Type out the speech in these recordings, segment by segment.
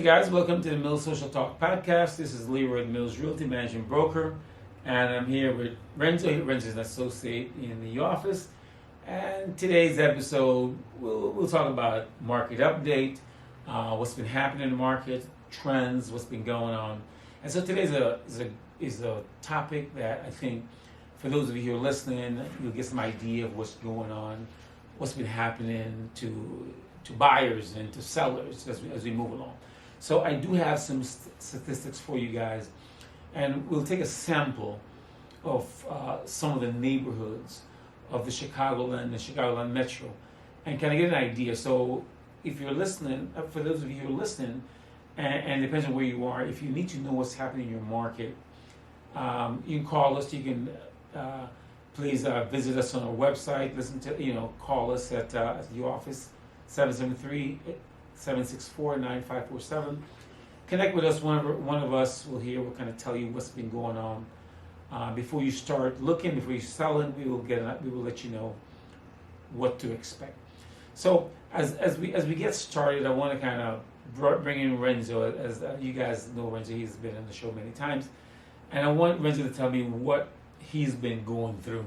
guys, welcome to the Mills Social Talk podcast. This is Leroy Viamille, Realty Managing Broker, and I'm here with Renzo. Renzo is an associate in the office, and today's episode we'll talk about market update, what's been happening in the market, trends, what's been going on, and so today's is a topic that I think for those of you who are listening, you'll get some idea of what's going on, what's been happening to buyers and to sellers as we move along. So I do have some statistics for you guys, and we'll take a sample of some of the neighborhoods of the Chicagoland Metro, and kind of get an idea. So if you're listening, for those of you who are listening, and it depends on where you are, if you need to know what's happening in your market, you can call us. You can please visit us on our website. Call us at the office, 773-764-9547. Connect with us. One of us will here. We'll kind of tell you what's been going on. Before you start looking, before you selling, we will let you know what to expect. So as we get started, I want to kind of bring in Renzo. As you guys know, Renzo, he's been on the show many times, and I want Renzo to tell me what he's been going through,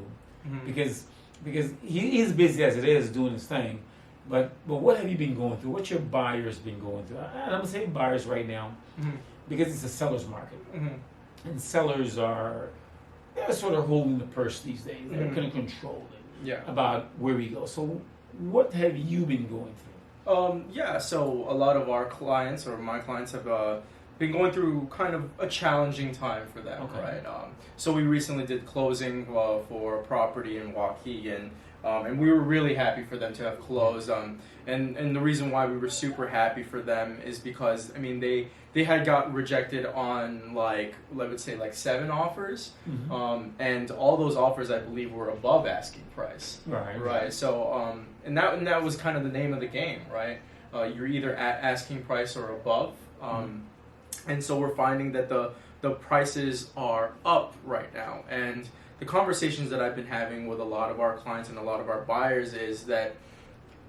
because he's busy as it is doing his thing. But what have you been going through? What's your buyers been going through? And I'm going to say buyers right now, because it's a seller's market. And sellers they're sort of holding the purse these days. They're kind of controlling about where we go. So what have you been going through? So a lot of our clients, or my clients, have been going through kind of a challenging time for them, right? So we recently did closing for a property in Waukegan. And we were really happy for them to have closed. And the reason why we were super happy for them is because, I mean, they had got rejected on I would say 7 offers. And all those offers, I believe, were above asking price. Right. So, and that was kind of the name of the game, right? You're either at asking price or above. And so we're finding that the prices are up right now. And the conversations that I've been having with a lot of our clients and a lot of our buyers is that,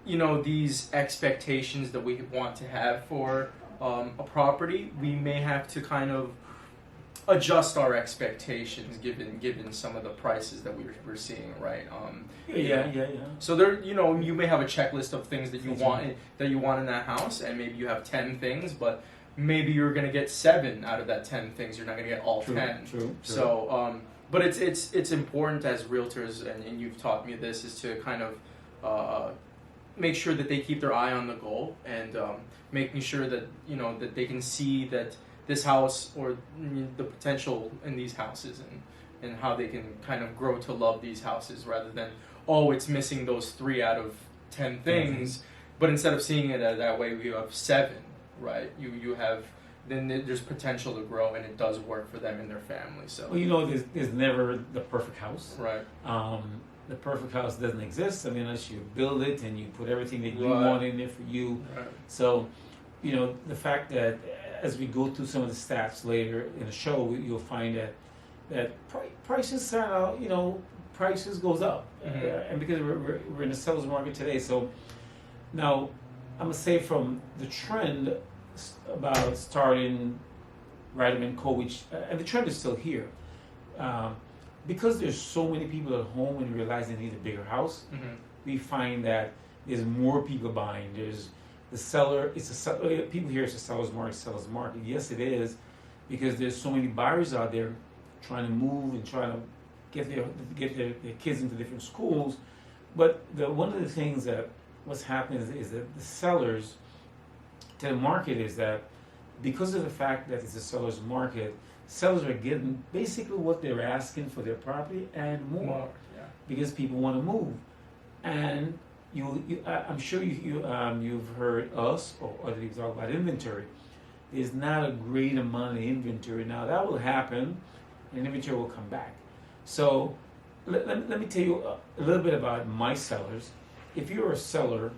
these expectations that we want to have for a property, we may have to kind of adjust our expectations given some of the prices that we're seeing, right? So there, you may have a checklist of things that you want in that house, and maybe you have 10 things, but maybe you're going to get 7 out of that 10 things. You're not going to get all 10. True. So, but it's important as realtors, and you've taught me this, is to kind of make sure that they keep their eye on the goal, and making sure that that they can see that this house, or the potential in these houses, and how they can kind of grow to love these houses, rather than, it's missing those 3 out of 10 things. But instead of seeing it that way, you have 7, right? You have. Then there's potential to grow, and it does work for them and their family. So there's never the perfect house, right? The perfect house doesn't exist. I mean, unless you build it and you put everything that you want in there for you. Right. So, the fact that as we go through some of the stats later in the show, you'll find that prices are prices goes up, and because we're in the seller's market today. So now I'm gonna say from the trend about starting right in COVID, and the trend is still here, because there's so many people at home and realize they need a bigger house. We find that there's more people buying. There's the seller. People hear it's a seller's market. Yes, it is, because there's so many buyers out there trying to move and trying to get their kids into different schools. But one of the things that what's happening is that the sellers to the market is that, because of the fact that it's a seller's market, sellers are getting basically what they're asking for their property and more, because people want to move. And I'm sure you've heard us or other people talk about inventory. There's not a great amount of inventory now. That will happen, and inventory will come back. So let me tell you a little bit about my sellers. If you're a seller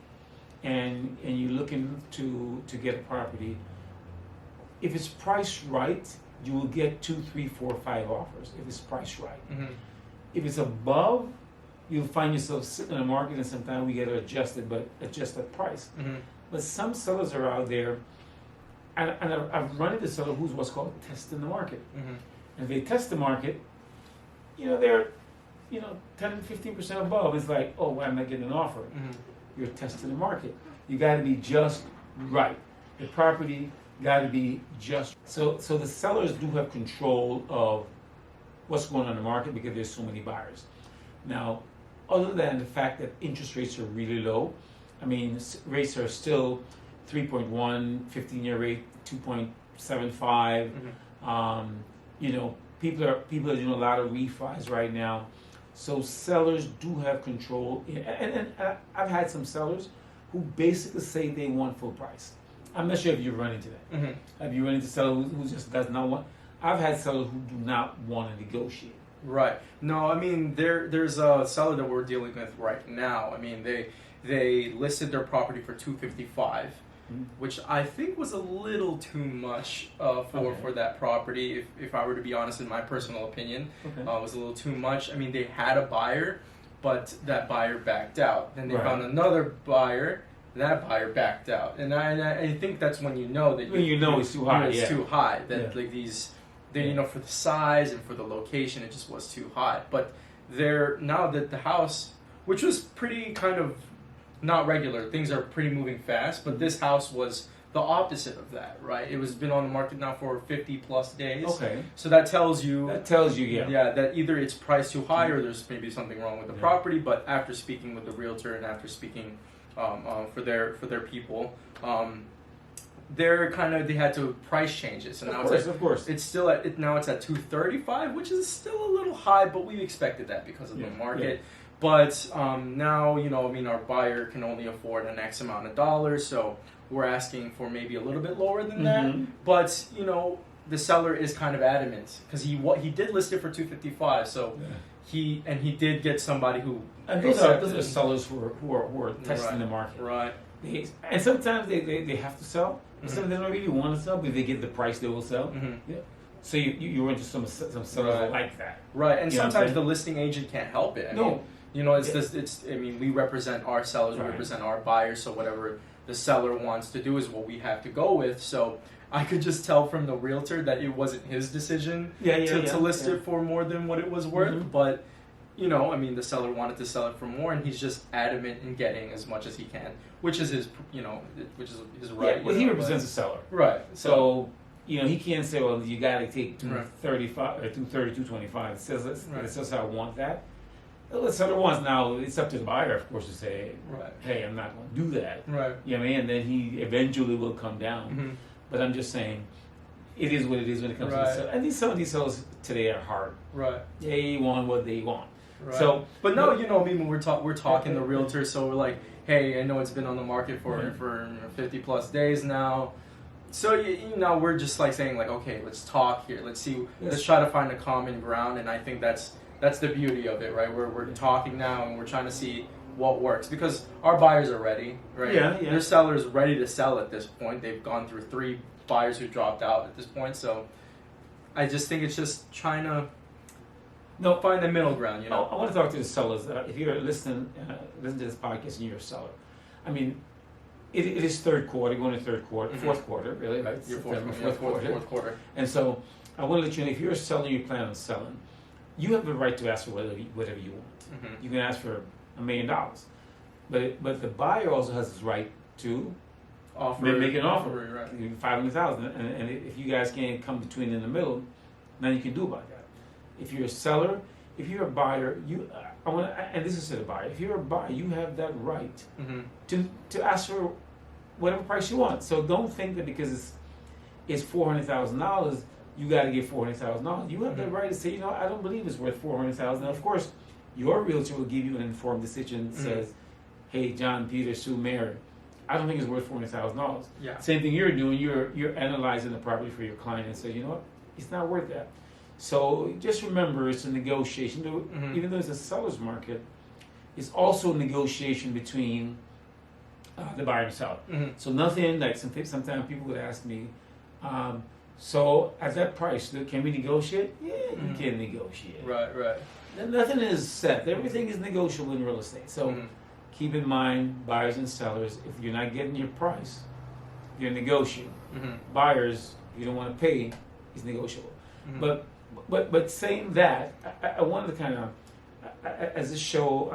and you're looking to get a property, if it's priced right, you will get 2, 3, 4, 5 offers if it's priced right. If it's above, you'll find yourself sitting in the market, and sometimes we get adjusted price. But some sellers are out there and I've run into seller who's what's called testing the market. Mm-hmm. And if they test the market, they're 10-15% above. It's like, oh, why am I getting an offer? Mm-hmm. You're testing the market. You got to be just right. The property got to be just. So the sellers do have control of what's going on in the market because there's so many buyers. Now, other than the fact that interest rates are really low, I mean, rates are still 3.1, 15-year rate 2.75. Mm-hmm. People are doing a lot of refis right now, so sellers do have control. And I've had some sellers who basically say they want full price. I'm not sure if you run into that. Mm-hmm. Have you run into sellers who just does not want? I've had sellers who do not want to negotiate. Right. No, I mean there's a seller that we're dealing with right now. I mean they listed their property for $255, which I think was a little too much for that property. If I were to be honest, in my personal opinion, was a little too much. I mean they had a buyer, but that buyer backed out. Then they found another buyer. That buyer backed out, and I think that's when you know that it's too high. It's too high. That like these. For the size and for the location, it just was too high. But now that the house, which was pretty kind of not regular, things are pretty moving fast. But this house was the opposite of that, right? It was been on the market now for 50 plus days. Okay. So that tells you. That either it's priced too high or there's maybe something wrong with the property. But after speaking with the realtor and after speaking for their people. They had to price change it, so now of course. It's still at it's at $235, which is still a little high, but we expected that because of the market. Yeah. But now our buyer can only afford an X amount of dollars, so we're asking for maybe a little bit lower than that. But the seller is kind of adamant because he did list it for $255, so he did get somebody who. And those are sellers who are testing the market, right? And sometimes they have to sell. Some they don't really want to sell, but if they get the price, they will sell. Mm-hmm. Yeah. So you run into some sellers like that, right? And sometimes the listing agent can't help it. I mean, we represent our sellers, we represent our buyers. So whatever the seller wants to do is what we have to go with. So I could just tell from the realtor that it wasn't his decision to list it for more than what it was worth. Mm-hmm. But the seller wanted to sell it for more, and he's just adamant in getting as much as he can, which is his right. Yeah, well, he represents the seller, right? So he can't say, well, you got to take 235 or 225. It says I want that. The seller wants now. It's up to the buyer, of course, to say, hey, I'm not going to do that. Right. And then he eventually will come down. Mm-hmm. But I'm just saying, it is what it is when it comes to the seller. And some of these sellers today are hard. Right. They want what they want. Right. So, but no, when we're talking to realtors, so we're like, hey, I know it's been on the market for 50 plus days now. So we're just like saying like, okay, let's talk here. Let's see. Let's try to find a common ground, and I think that's the beauty of it, right? We're talking now, and we're trying to see what works because our buyers are ready, right? Yeah. Their sellers ready to sell at this point. They've gone through 3 buyers who dropped out at this point, so I just think it's just trying to. No, find the middle ground. I want to talk to the sellers. If you're listening to this podcast and you're a seller, I mean, it is third quarter, going to third quarter, fourth quarter, really, right? Your fourth quarter. And so I want to let you know, if you're a seller, you plan on selling, you have the right to ask for whatever you want. Mm-hmm. You can ask for $1 million, but the buyer also has his right to make an offer, right? $500,000, and if you guys can't come between in the middle, nothing you can do about that. If you're a seller, if you're a buyer, and this is to the buyer. If you're a buyer, you have that right to ask for whatever price you want. So don't think that because it's $400,000, you got to get $400,000. You have that right to say, I don't believe it's worth $400,000. Now, of course, your realtor will give you an informed decision that says, hey, John, Peter, Sue, Mary, I don't think it's worth $400,000. Yeah. Same thing you're doing. You're analyzing the property for your client and say, you know what, it's not worth that. So just remember, it's a negotiation. Even though it's a seller's market, it's also a negotiation between the buyer and seller. Mm-hmm. So nothing like sometimes people would ask me, so at that price, can we negotiate? Yeah, you can negotiate. Right. Nothing is set. Everything is negotiable in real estate. So keep in mind, buyers and sellers, if you're not getting your price, you're negotiable. Buyers, if you don't want to pay, is negotiable. But saying that, I wanted to kind of, as this show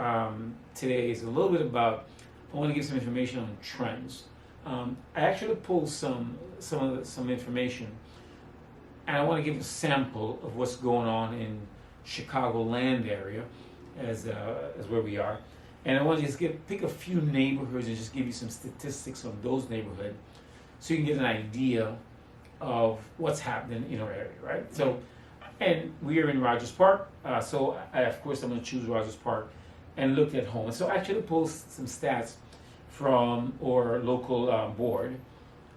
today is a little bit about, I want to give some information on trends. I actually pulled some information, and I want to give a sample of what's going on in Chicagoland area, as where we are, and I want to just pick a few neighborhoods and just give you some statistics on those neighborhoods, so you can get an idea of what's happening in our area, right? So, and we are in Rogers Park, so of course I'm going to choose Rogers Park and look at homes. So I actually pulled some stats from our local board,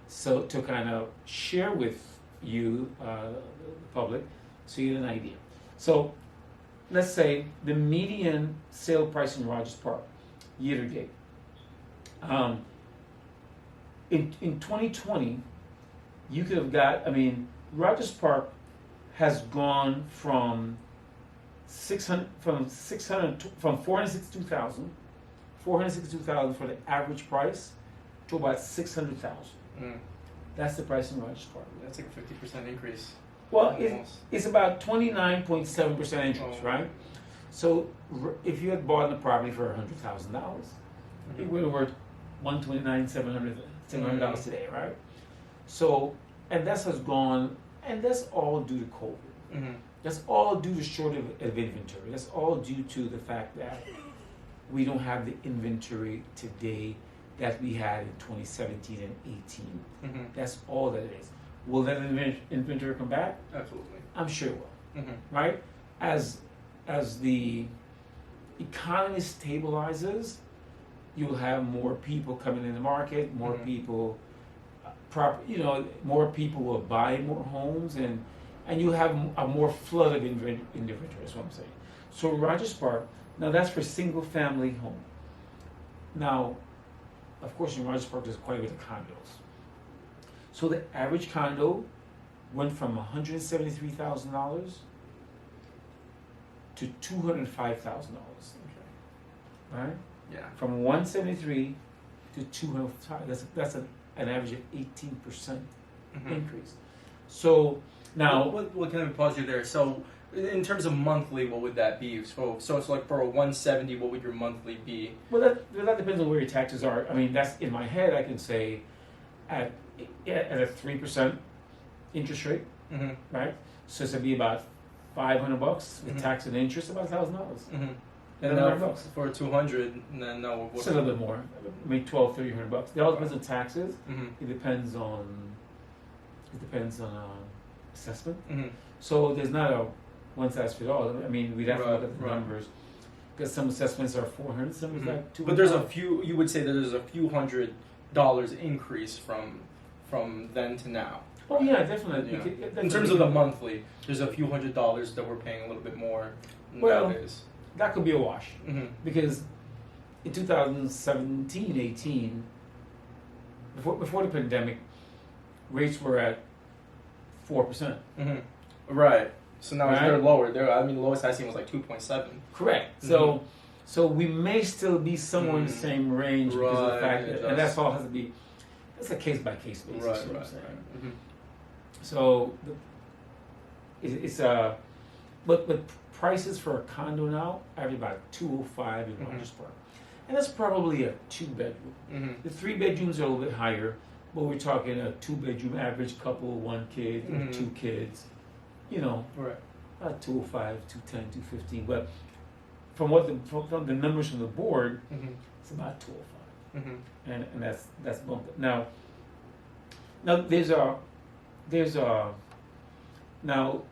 so to kind of share with you, the public, so you get an idea. So let's say the median sale price in Rogers Park, year to date. In 2020, you could have got, Rogers Park has gone from 462,000 for the average price to about 600,000. That's the price in Rogers Park. That's like a 50% increase. Well, it's about 29.7% interest, right? So if you had bought the property for $100,000, it would have worth $129,700 today, right? So, and that has gone, and that's all due to COVID. That's all due to shortage of inventory. That's all due to the fact that we don't have the inventory today that we had in 2017 and 18. That's all that it is. Will that inventory come back? Absolutely. I'm sure it will. Right? As the economy stabilizes, you'll have more people coming in the market, more people, more people will buy more homes, and you'll have a more flood of inventory. That's what I'm saying. So Rogers Park, now that's for single family home. Now, of course, in Rogers Park, there's quite a bit of condos. So the average condo went from $173,000 to $205,000. Right? Yeah. From 173 to 205. That's an average of 18% increase. So now, what can I pause you there? So, in terms of monthly, what would that be? So it's like for a 170, what would your monthly be? Well, that depends on where your taxes are. That's in my head. I can say at a 3% interest rate, right? So it's gonna be about $500 with tax and interest, about $1,000. And now for 200, then no. It's a little bit more, maybe $1,200-$1,300. It all depends on taxes. It depends on assessment. So there's not a one size fits all. We'd have to look at the numbers, because some assessments are $400, some is like $200. But there's a few. You would say that there's a few $100 increase from then to now. Oh yeah, definitely. Yeah. In terms of the monthly, there's a few $100 that we're paying a little bit more nowadays. That could be a wash, because in 2017, 18, before the pandemic, rates were at 4%. Right. So now they're lower. The lowest I seen was like 2.7. Correct. So we may still be somewhere in the same range because of the fact that, and that's all has to be. That's a case by case basis. Right. So it's but prices for a condo now average about $205 in Rogers Park, and that's probably a 2-bedroom. The 3 bedrooms are a little bit higher, but we're talking a 2-bedroom average couple, 1 kid, or 2 kids. About 205, 210, 215. But from the numbers from the board, it's about 205, and that's bumped up. Now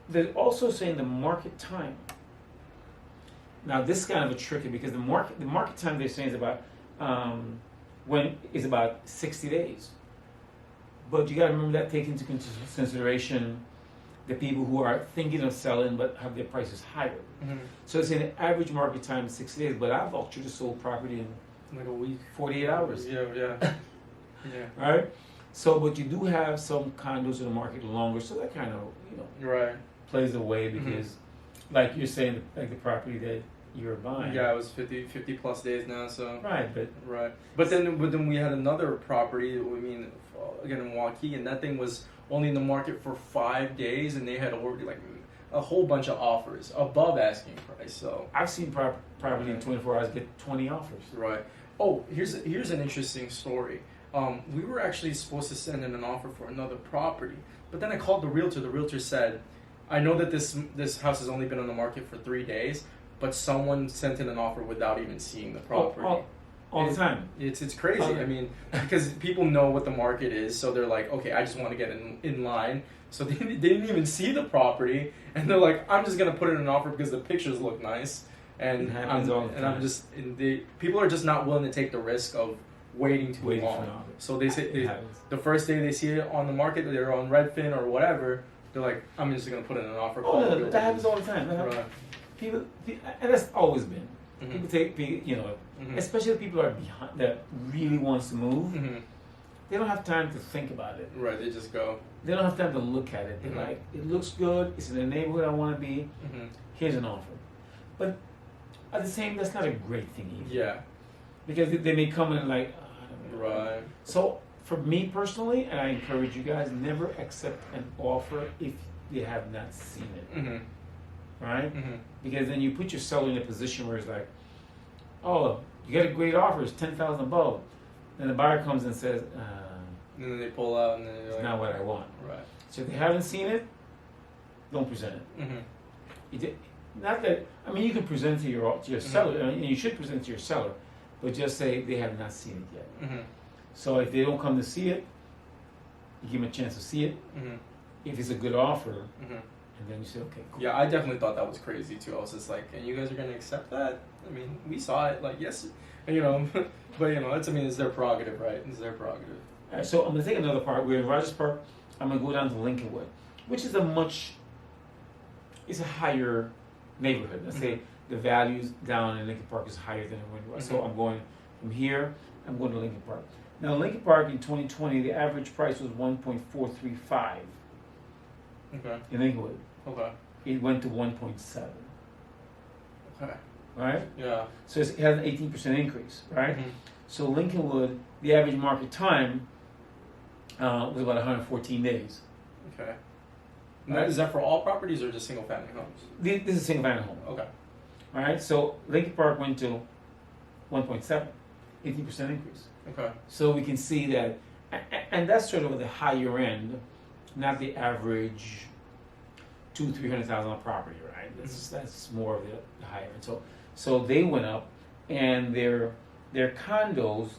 they're also saying the market time. Now this is kind of a tricky, because the market time they're saying is about is about 60 days. But you got to remember that take into consideration the people who are thinking of selling but have their prices higher. So it's an average market time is 60 days, but I've actually sold property in like a week, 48 hours. Yeah. Right. So, but you do have some condos in the market longer, so that kind of plays away, because, like you're saying, like the property that you were buying. Yeah, it was 50 plus days now. So Right, but but then we had another property. Again in Waukee, and that thing was only in the market for 5 days, and they had already like a whole bunch of offers above asking price. So I've seen property in 24 hours get 20 offers. right. Oh, here's an interesting story. We were actually supposed to send in an offer for another property, but then I called the realtor. The realtor said, "I know that this house has only been on the market for 3 days, but someone sent in an offer without even seeing the property." All the time. It's crazy. I mean, because people know what the market is, so they're like, okay, I just want to get in line. So they didn't even see the property, and they're like, I'm just gonna put in an offer because the pictures look nice, and people are just not willing to take the risk of waiting too long. So they say the first day they see it on the market, they're on Redfin or whatever. They're like, I'm just gonna put in an offer. Oh, no, that happens all the time. Right. People, and that's always been. People especially the people that are behind, that really wants to move. They don't have time to think about it. Right, they just go. They don't have time to look at it. They're like, it looks good. It's in the neighborhood I want to be. Here's an offer. But at the same, that's not a great thing either. Yeah. Because they may come in like, I don't know. Right. So for me personally, and I encourage you guys, never accept an offer if you have not seen it. Right? Because then you put your seller in a position where it's like, oh, you got a great offer, it's $10,000 above. Then the buyer comes and says, and then they pull out, and then it's not what I want. Right. So if they haven't seen it, don't present it. Not that, I mean, you can present to your seller, and you should present to your seller, but just say they have not seen it yet. So if they don't come to see it, you give them a chance to see it. If it's a good offer, and then you say, okay, cool. Yeah, I definitely thought that was crazy too. I was just like, and you guys are going to accept that? I mean, we saw it, like, yes, but it's their prerogative, right? It's their prerogative. All right, so I'm going to take another part. We're in Rogers Park. I'm going to go down to Lincolnwood, which is it's a higher neighborhood. Let's say the values down in Lincoln Park is higher than in Lincolnwood. So I'm going from here, I'm going to Lincoln Park. Now, Lincoln Park in 2020, the average price was $1.435. Okay. In Lincolnwood. Okay. It went to 1.7. Okay. Right? Yeah. So it has an 18% increase, right? So Lincolnwood, the average market time was about 114 days. Okay. Right? Is that for all properties or just single family homes? This is a single family home. Okay. All right. So Lincoln Park went to 1.7, 18% increase. Okay. So we can see that, and that's sort of the higher end, not the average $200,000-300,000 property, right? That's more of the higher end. So they went up, and their condos.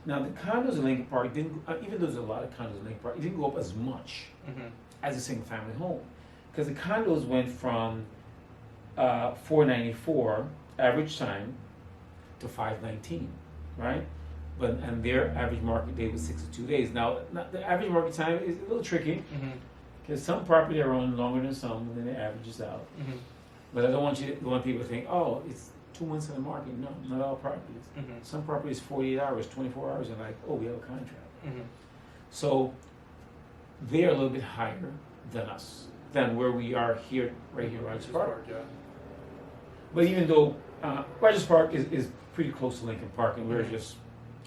Now the condos in Lincoln Park didn't, even though there's a lot of condos in Lincoln Park, it didn't go up as much as a single family home, because the condos went from $494 average time to $519, right? And their average market day was 62 days. Now, the average market time is a little tricky, because some property are on longer than some, and then it averages out. But I don't want people to think, oh, it's 2 months in the market. No, not all properties. Some properties 48 hours, 24 hours, and like, oh, we have a contract. So they're a little bit higher than us, than where we are here, right here, Rogers Park. Yeah. But even though Rogers Park is pretty close to Lincoln Park, and we're just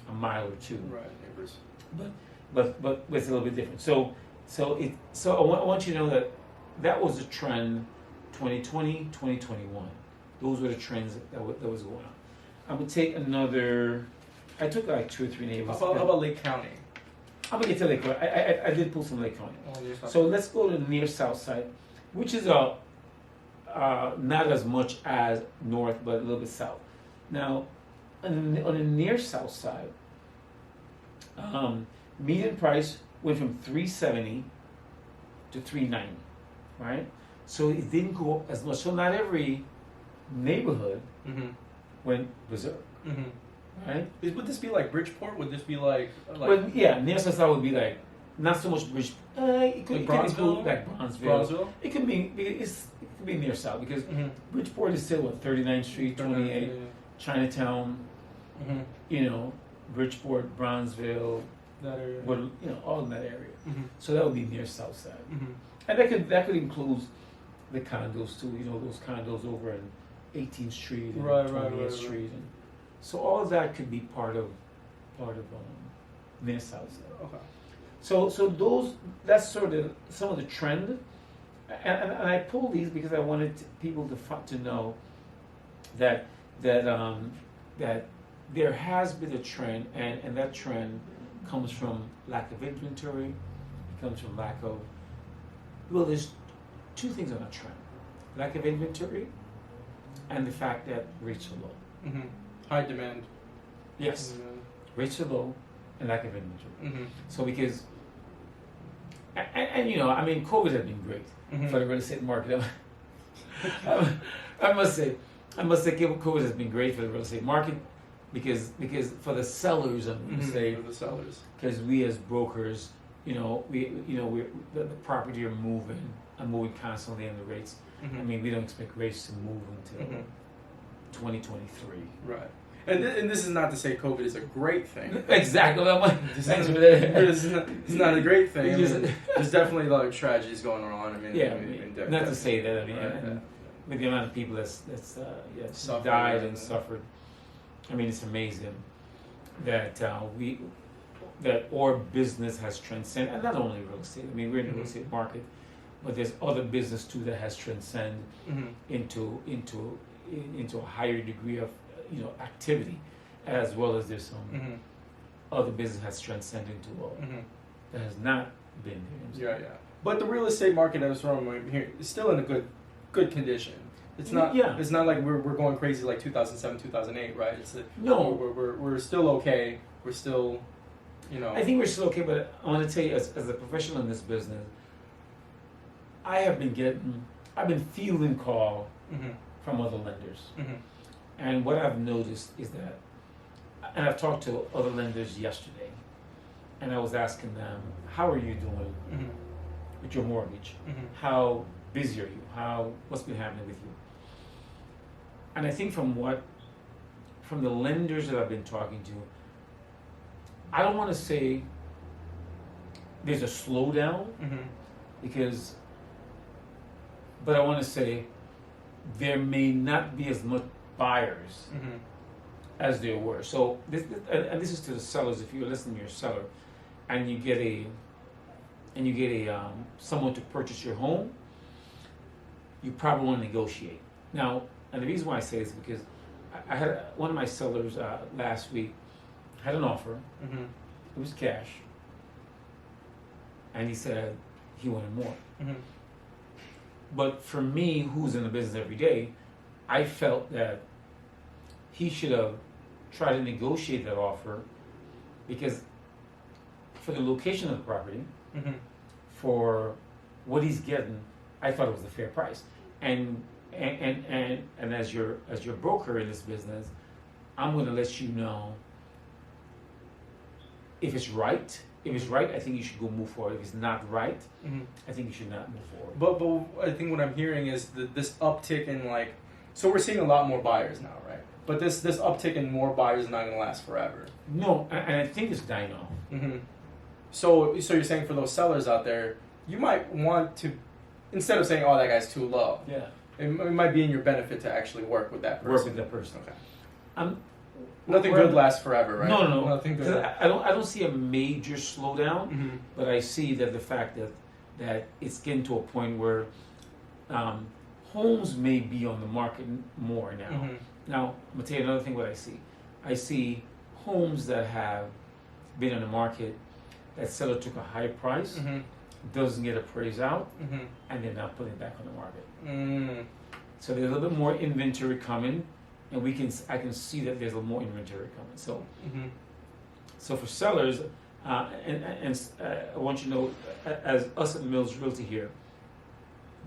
a mile or two. Right, neighbors. But it's a little bit different. So I want you to know that was a trend, 2020, 2021. Those were the trends that was going on. I'm gonna take another. I took like 2 or 3 neighbors. How about Lake County? I'm gonna get to Lake County. I did pull some Lake County. So let's go to the near south side, which is not as much as north, but a little bit south. Now, on the near south side, median price went from $370 to $390, right? So it didn't go up as much. So not every neighborhood went berserk, right? Would this be like Bridgeport? Would this be like? Well, yeah, near south side would be like not so much Bridgeport. It could Bronzeville? like Bronzeville. It could be near south because Bridgeport is still what 39th Street, 28, Chinatown. Bridgeport, Bronzeville, that area. All in that area. So that would be near south side, and that could include the condos too. Those condos over 18th Street and Right, 20th Street, and so all of that could be part of their South Side. Okay. So that's sort of some of the trend, and I pull these because I wanted people to know that there has been a trend, and that trend comes from lack of inventory, it comes from lack of, well, there's two things on a trend: lack of inventory, and the fact that rates are low. Mm-hmm. High demand. Yes, rates are low, and lack of inventory. Mm-hmm. So because, and you know, I mean, COVID has been great for the real estate market. I must say, COVID has been great for the real estate market because for the sellers, I'm going to say, for the sellers, because we as brokers, we the property are moving constantly, and the rates. I mean, we don't expect rates to move until 2023. Right. And this is not to say COVID is a great thing. Exactly. It's not a great thing. I mean, there's definitely a lot of tragedies going on. I mean, not to say that. I mean, and with the amount of people that's died and suffered, I mean, it's amazing that our business has transcended, and not only real estate. I mean, we're in the real estate market, but there's other business too that has transcended into a higher degree of activity, as well as there's some other business has transcended into that has not been there. Yeah. But the real estate market, as from here, is still in a good condition. It's not. Yeah. It's not like we're going crazy like 2007, 2008, right? No. We're still okay. We're still, I think we're still okay, but I want to tell you, as a professional in this business, I've been fielding calls from other lenders. And what I've noticed is that, and I've talked to other lenders yesterday, and I was asking them, how are you doing with your mortgage? How busy are you? What's been happening with you? And I think from the lenders that I've been talking to, I don't want to say there's a slowdown, but I want to say there may not be as much buyers as there were. So this is to the sellers. If you're listening to your seller, and you get a someone to purchase your home, you probably want to negotiate. Now, and the reason why I say this is because I had one of my sellers last week had an offer. It was cash, and he said he wanted more. But for me, who's in the business every day, I felt that he should have tried to negotiate that offer, because for the location of the property, for what he's getting, I thought it was a fair price. And as your broker in this business, I'm going to let you know if it's right. If it's right, I think you should go move forward. If it's not right, I think you should not move forward. But I think what I'm hearing is this uptick in so we're seeing a lot more buyers now, right? But this uptick in more buyers is not going to last forever. No, and I think it's dying off. So you're saying for those sellers out there, you might want to, instead of saying, "Oh, that guy's too low," it might be in your benefit to actually work with that person. Work with that person. Okay. Nothing good lasts forever, right? No. Nothing good. I don't see a major slowdown, but I see that the fact that it's getting to a point where homes may be on the market more now. Now, I'm gonna tell you another thing. What I see, I see homes that have been on the market that seller took a high price, doesn't get appraised out, and they're not putting it back on the market. So there's a little bit more inventory coming. And I can see that there's a little more inventory coming. So, so for sellers, and I want you to know, as us at Mills Realty here,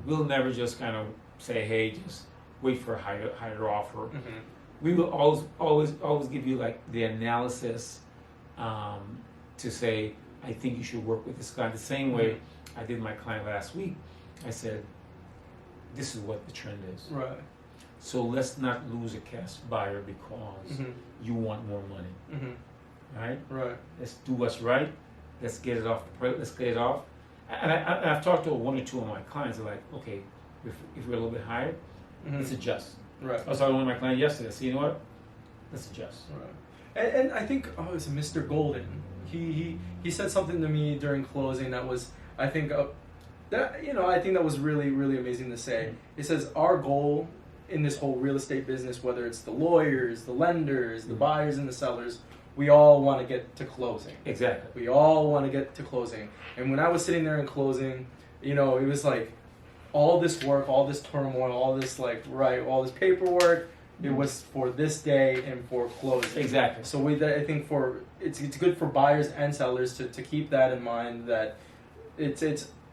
we'll never just kind of say, "Hey, just wait for a higher offer." We will always give you the analysis to say, "I think you should work with this guy." The same way I did my client last week. I said, "This is what the trend is." Right. So let's not lose a cash buyer because you want more money, right? Right. Let's do what's right. Let's get it off the plate. Let's get it off. And I've talked to one or two of my clients. They're like, "Okay, if we're a little bit higher, let's adjust." Right. I was talking to one of my clients yesterday. I said, you know what? Let's adjust. Right. And I think it's Mr. Golden. He said something to me during closing that was, I think I think that was really, really amazing to say. It says our goal in this whole real estate business, whether it's the lawyers, the lenders, the buyers, and the sellers, we all want to get to closing. Exactly. We all want to get to closing. And when I was sitting there in closing, it was like all this work, all this turmoil, all this all this paperwork. It was for this day and for closing. Exactly. So I think it's good for buyers and sellers to keep that in mind, that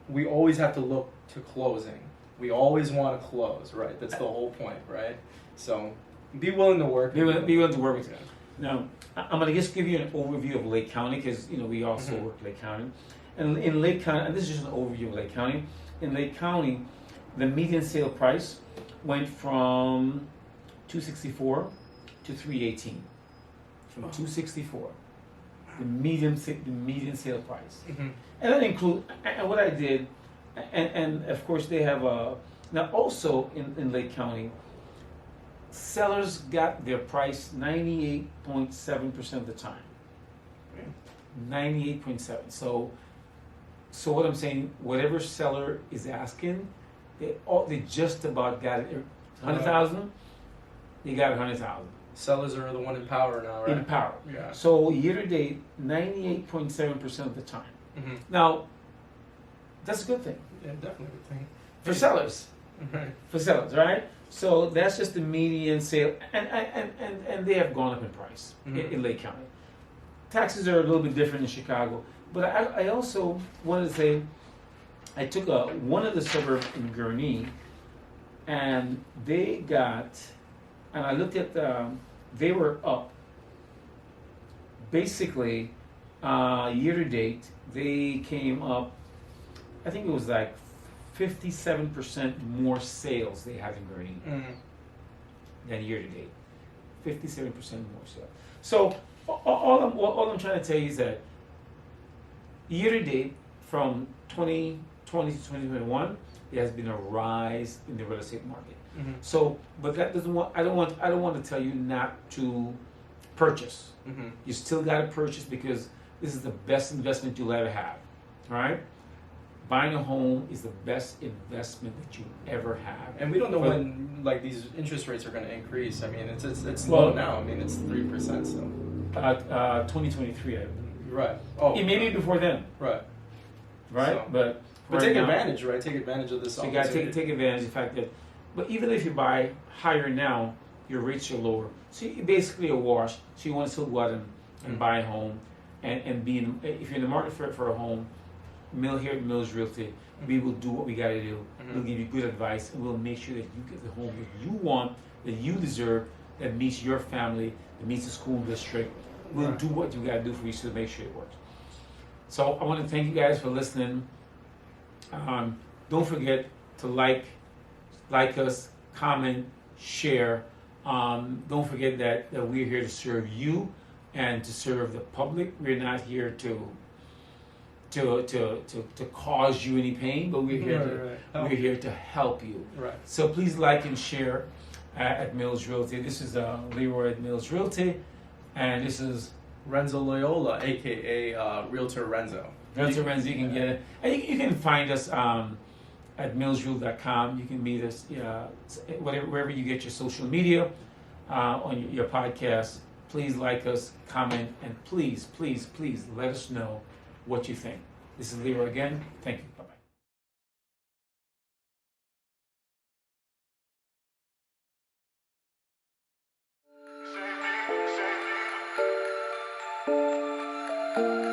we always have to look to closing. We always want to close, right? That's the whole point, right? So be willing to work. Be willing to work with it. Now, I'm going to just give you an overview of Lake County, because we also work Lake County. And in Lake County, and this is just an overview of Lake County. In Lake County, the median sale price went from $264 to $318. From $264, the median sale price, and that includes. And what I did, and of course they have now also in Lake County, sellers got their price 98.7% of the time. 98.7. So what I'm saying, whatever seller is asking, they just about got it. 100,000. They got 100,000. Sellers are the one in power now, right? In power. Yeah. So year to date, 98.7% of the time. Mm-hmm. Now, that's a good thing. Yeah, definitely a good thing. For sellers. Right. For sellers, right? So that's just the median sale, and they have gone up in price in Lake County. Taxes are a little bit different in Chicago, but I also wanted to say, I took one of the suburbs in Gurnee, and they got, and I looked at they were up. Basically, year to date, they came up, I think it was like 57% more sales they had in Gurnee than year to date. 57% more sales. So all I'm trying to tell you is that year to date, from 2020 to 2021, there has been a rise in the real estate market. So, but that doesn't want. I don't want to tell you not to purchase. You still got to purchase, because this is the best investment you'll ever have. All right. Buying a home is the best investment that you ever have. And we don't know when these interest rates are going to increase. I mean, it's low now. I mean, it's 3%. So 2023, I believe. Right. Oh, it may be before then. Right. Right. So, but take advantage, right? Take advantage of this. So you got to take advantage of the fact that. But even if you buy higher now, your rates are lower. So you're basically a wash. So you want to still go out and buy a home, and be in, if you're in the market for a home. Here at Mills Realty, we will do what we got to do. We'll give you good advice, and we'll make sure that you get the home that you want, that you deserve, that meets your family, that meets the school district. We'll do what you got to do for you to make sure it works. So I want to thank you guys for listening. Don't forget to like us, comment, share. Don't forget that we're here to serve you and to serve the public. We're not here to cause you any pain, but we're here to help you. Right. So please like and share at Mills Realty. This is Leroy at Mills Realty, and this is Renzo Loyola, aka Realtor Renzo. Realtor Renzo. You can get it, and you can find us at millsreal.com. You can meet us wherever you get your social media, on your podcast. Please like us, comment, and please let us know what you think. This is Leroy again. Thank you. Bye-bye.